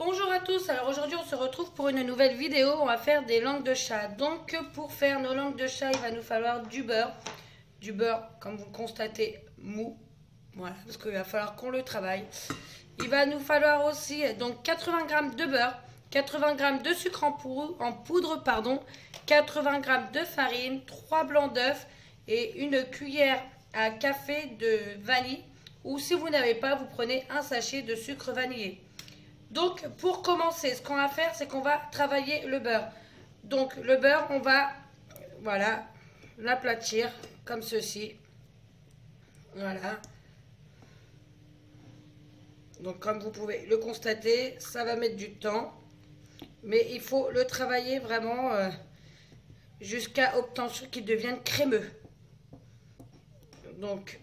Bonjour à tous, alors aujourd'hui on se retrouve pour une nouvelle vidéo, on va faire des langues de chat. Donc pour faire nos langues de chat, il va nous falloir du beurre comme vous le constatez mou, voilà, parce qu'il va falloir qu'on le travaille. Il va nous falloir aussi donc 80 g de beurre, 80 g de sucre en poudre, 80 g de farine, 3 blancs d'œufs et une cuillère à café de vanille, ou si vous n'avez pas, vous prenez un sachet de sucre vanillé. Donc, pour commencer, ce qu'on va faire, c'est qu'on va travailler le beurre. Donc, le beurre, on va, voilà, l'aplatir comme ceci. Voilà. Donc, comme vous pouvez le constater, ça va mettre du temps. Mais il faut le travailler vraiment jusqu'à obtenir qu'il devienne crémeux. Donc,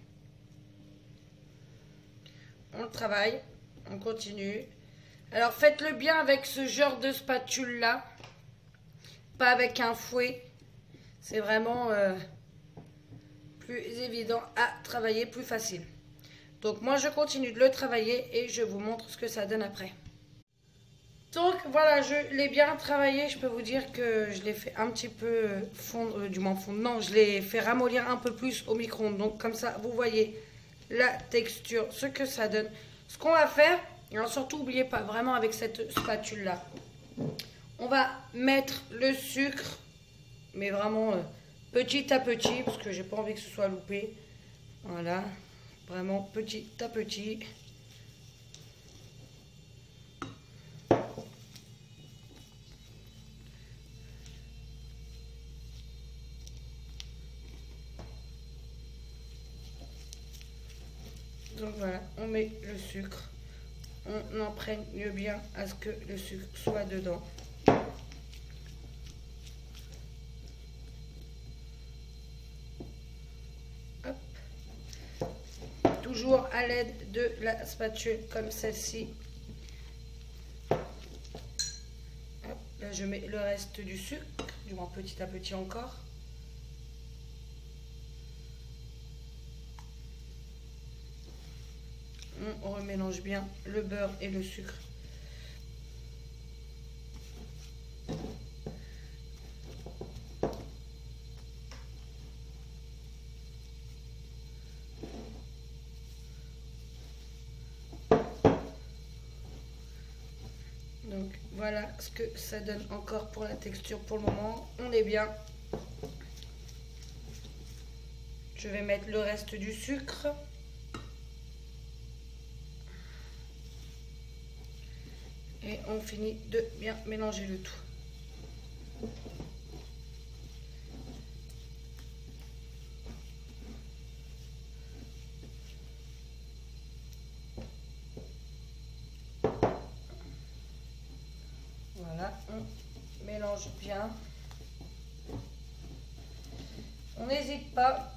on le travaille, on continue. Alors faites-le bien avec ce genre de spatule là, pas avec un fouet, c'est vraiment plus évident à travailler, plus facile. Donc moi je continue de le travailler et je vous montre ce que ça donne après. Donc voilà, je l'ai bien travaillé, je peux vous dire que je l'ai fait un petit peu fondre, du moins fondre, non, je l'ai fait ramollir un peu plus au micro-ondes. Donc comme ça vous voyez la texture, ce que ça donne. Ce qu'on va faire, alors surtout, n'oubliez pas, vraiment avec cette spatule-là, on va mettre le sucre, mais vraiment petit à petit, parce que j'ai pas envie que ce soit loupé. Voilà, vraiment petit à petit. Donc voilà, on met le sucre. On imprègne bien à ce que le sucre soit dedans. Hop. Toujours à l'aide de la spatule comme celle-ci. Là, je mets le reste du sucre, du moins petit à petit encore. On remélange bien le beurre et le sucre. Donc voilà ce que ça donne encore pour la texture pour le moment. On est bien. Je vais mettre le reste du sucre. Et on finit de bien mélanger le tout. Voilà, on mélange bien. On n'hésite pas.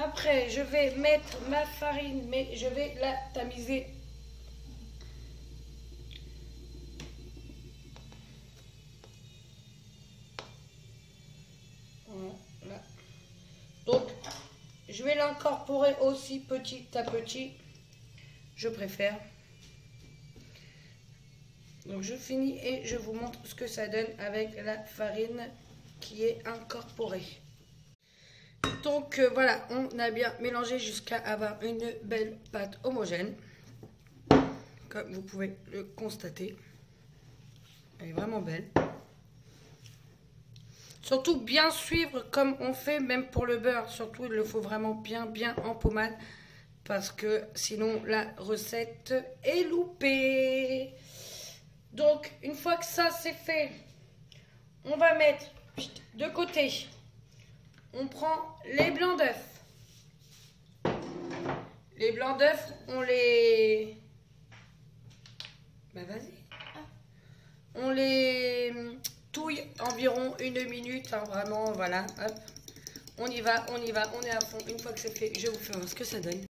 Après, je vais mettre ma farine, mais je vais la tamiser. Voilà. Donc, je vais l'incorporer aussi petit à petit. Je préfère. Donc, je finis et je vous montre ce que ça donne avec la farine qui est incorporée. Donc voilà, on a bien mélangé jusqu'à avoir une belle pâte homogène. Comme vous pouvez le constater. Elle est vraiment belle. Surtout bien suivre comme on fait même pour le beurre. Surtout il le faut vraiment bien en pommade. Parce que sinon la recette est loupée. Donc une fois que ça c'est fait, on va mettre de côté. On prend les blancs d'œufs. Les blancs d'œufs, on les... Bah vas-y. On les touille environ 1 minute. Hein, vraiment, voilà. Hop. On y va, on est à fond. Une fois que c'est fait, je vous fais voir ce que ça donne.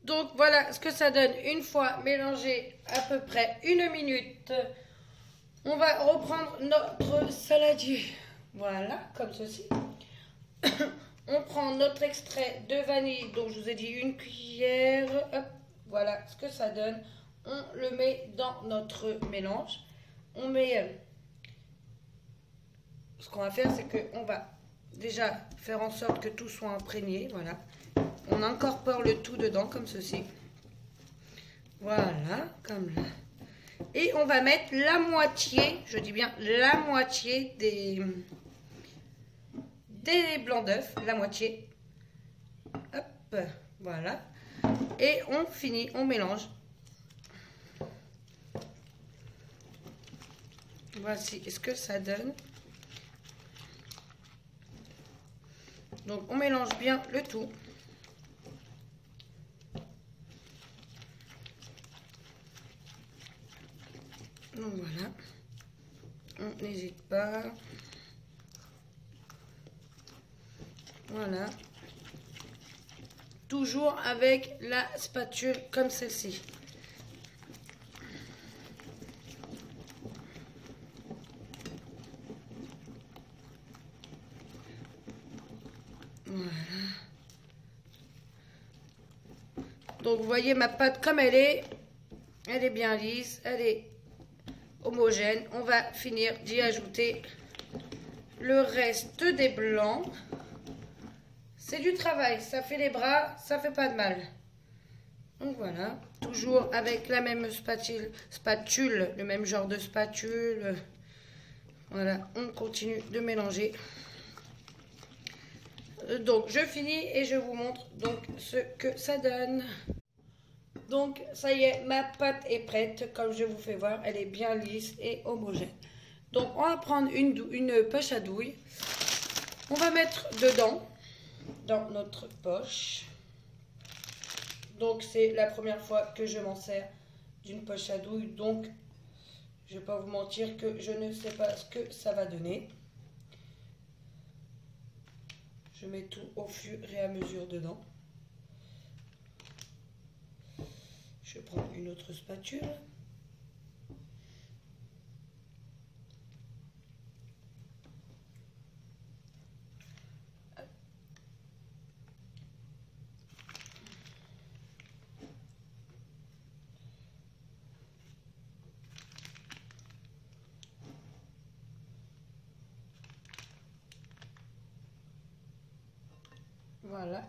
Donc voilà ce que ça donne. Une fois mélangé à peu près 1 minute. On va reprendre notre saladier. Voilà, comme ceci. On prend notre extrait de vanille, donc je vous ai dit 1 cuillère, hop, voilà ce que ça donne. On le met dans notre mélange. On met... ce qu'on va faire, c'est qu'on va déjà faire en sorte que tout soit imprégné. Voilà. On incorpore le tout dedans, comme ceci. Voilà, comme là. Et on va mettre la moitié, je dis bien la moitié des blancs d'œufs. La moitié. Hop, voilà. Et on finit, on mélange. Voici ce que ça donne. Donc on mélange bien le tout. Donc voilà. On n'hésite pas. Voilà. Toujours avec la spatule comme celle-ci. Voilà. Donc vous voyez ma pâte comme elle est bien lisse, elle est homogène. On va finir d'y ajouter le reste des blancs. C'est du travail, ça fait les bras, ça fait pas de mal. Donc voilà, toujours avec la même spatule, le même genre de spatule. Voilà, on continue de mélanger. Donc je finis et je vous montre donc ce que ça donne. Donc ça y est, ma pâte est prête. Comme je vous fais voir, elle est bien lisse et homogène. Donc on va prendre une poche à douille. On va mettre dedans, dans notre poche. Donc c'est la première fois que je m'en sers d'une poche à douille. Donc je ne vais pas vous mentir que je ne sais pas ce que ça va donner. Je mets tout au fur et à mesure dedans. Je prends une autre spatule. Voilà.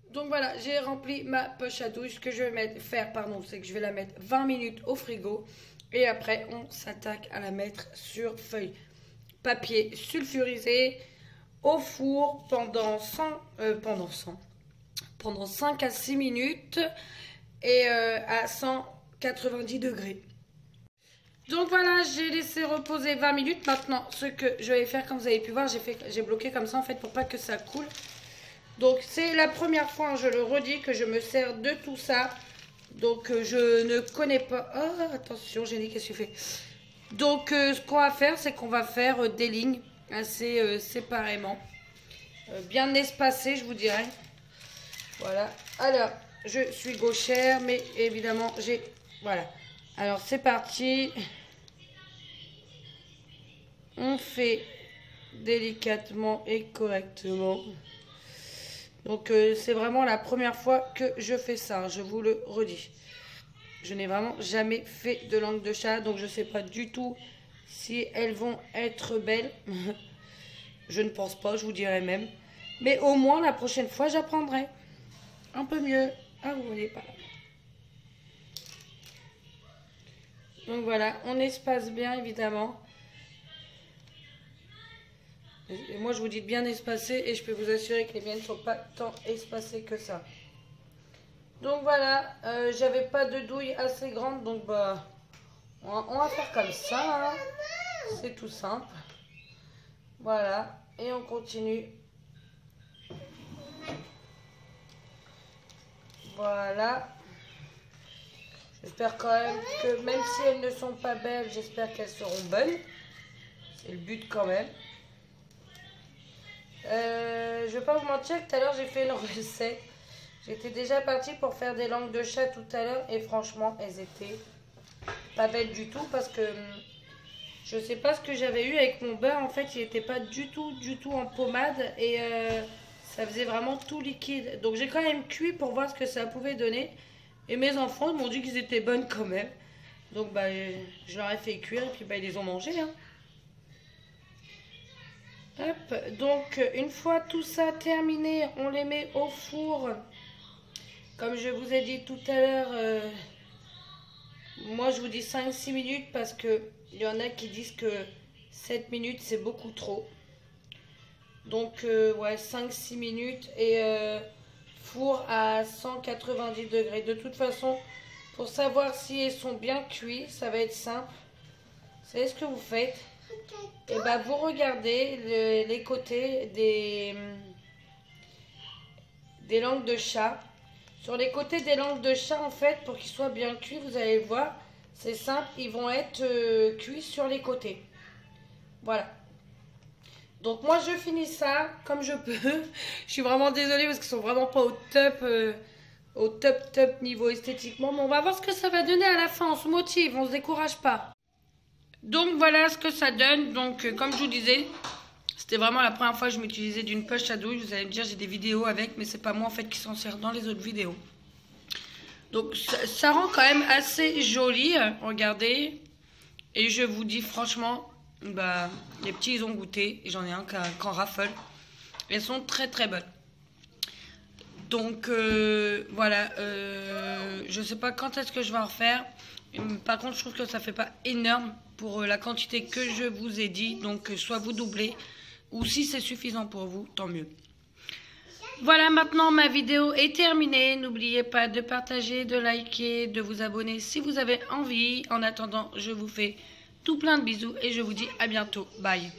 Donc voilà, j'ai rempli ma poche à douille. Ce que je vais faire, c'est que je vais la mettre 20 minutes au frigo. Et après, on s'attaque à la mettre sur feuille papier sulfurisé au four pendant 5 à 6 minutes et à 190 degrés. Donc voilà, j'ai laissé reposer 20 minutes. Maintenant, ce que je vais faire, comme vous avez pu voir, j'ai bloqué comme ça en fait pour pas que ça coule. Donc c'est la première fois, je le redis, que je me sers de tout ça. Donc je ne connais pas... Oh, attention, j'ai dit qu'est-ce que tu fais. Donc ce qu'on va faire, c'est qu'on va faire des lignes assez séparément. Bien espacées, je vous dirais. Voilà. Alors, je suis gauchère, mais évidemment, j'ai... Voilà. Alors c'est parti. On fait délicatement et correctement. Donc c'est vraiment la première fois que je fais ça, je vous le redis. Je n'ai vraiment jamais fait de langue de chat, donc je ne sais pas du tout si elles vont être belles. Je ne pense pas, je vous dirai même. Mais au moins la prochaine fois j'apprendrai un peu mieux. Ah, vous voyez pas. Donc voilà, on espace bien évidemment. Et moi je vous dis de bien espacer et je peux vous assurer que les miennes ne sont pas tant espacées que ça. Donc voilà, j'avais pas de douille assez grande, donc bah on va faire comme ça, hein. C'est tout simple. Voilà, et on continue. Voilà. J'espère quand même que même si elles ne sont pas belles, j'espère qu'elles seront bonnes. C'est le but quand même. Je vais pas vous mentir que tout à l'heure j'ai fait une recette. J'étais déjà partie pour faire des langues de chat tout à l'heure et franchement elles étaient pas belles du tout parce que je sais pas ce que j'avais eu avec mon beurre. En fait il n'était pas du tout en pommade et ça faisait vraiment tout liquide. Donc j'ai quand même cuit pour voir ce que ça pouvait donner. Et mes enfants m'ont dit qu'ils étaient bonnes quand même. Donc bah, je leur ai fait cuire et puis bah, ils les ont mangées. Hein. Hop, donc une fois tout ça terminé, on les met au four. Comme je vous ai dit tout à l'heure, moi je vous dis 5-6 minutes parce qu'il y en a qui disent que 7 minutes c'est beaucoup trop. Donc ouais, 5-6 minutes et four à 190 degrés. De toute façon, pour savoir si ils sont bien cuits, ça va être simple. Vous savez ce que vous faites? Et bah vous regardez les côtés des langues de chat. Sur les côtés des langues de chat, en fait, pour qu'ils soient bien cuits, vous allez le voir, c'est simple, ils vont être cuits sur les côtés. Voilà. Donc moi je finis ça comme je peux. Je suis vraiment désolée parce qu'ils sont vraiment pas au top niveau esthétiquement. Mais on va voir ce que ça va donner à la fin. On se motive, on se décourage pas. Donc voilà ce que ça donne. Donc comme je vous disais, c'était vraiment la première fois que je m'utilisais d'une poche à douille. Vous allez me dire j'ai des vidéos avec, mais c'est pas moi en fait qui s'en sert dans les autres vidéos. Donc ça rend quand même assez joli. Regardez. Et je vous dis franchement, bah, les petits ils ont goûté. Et j'en ai un qu'en raffole. Elles sont très très bonnes. Donc voilà. Je sais pas quand est-ce que je vais en refaire. Par contre, je trouve que ça fait pas énorme pour la quantité que je vous ai dit. Donc, soit vous doublez, ou si c'est suffisant pour vous, tant mieux. Voilà, maintenant ma vidéo est terminée. N'oubliez pas de partager, de liker, de vous abonner si vous avez envie. En attendant, je vous fais tout plein de bisous et je vous dis à bientôt. Bye.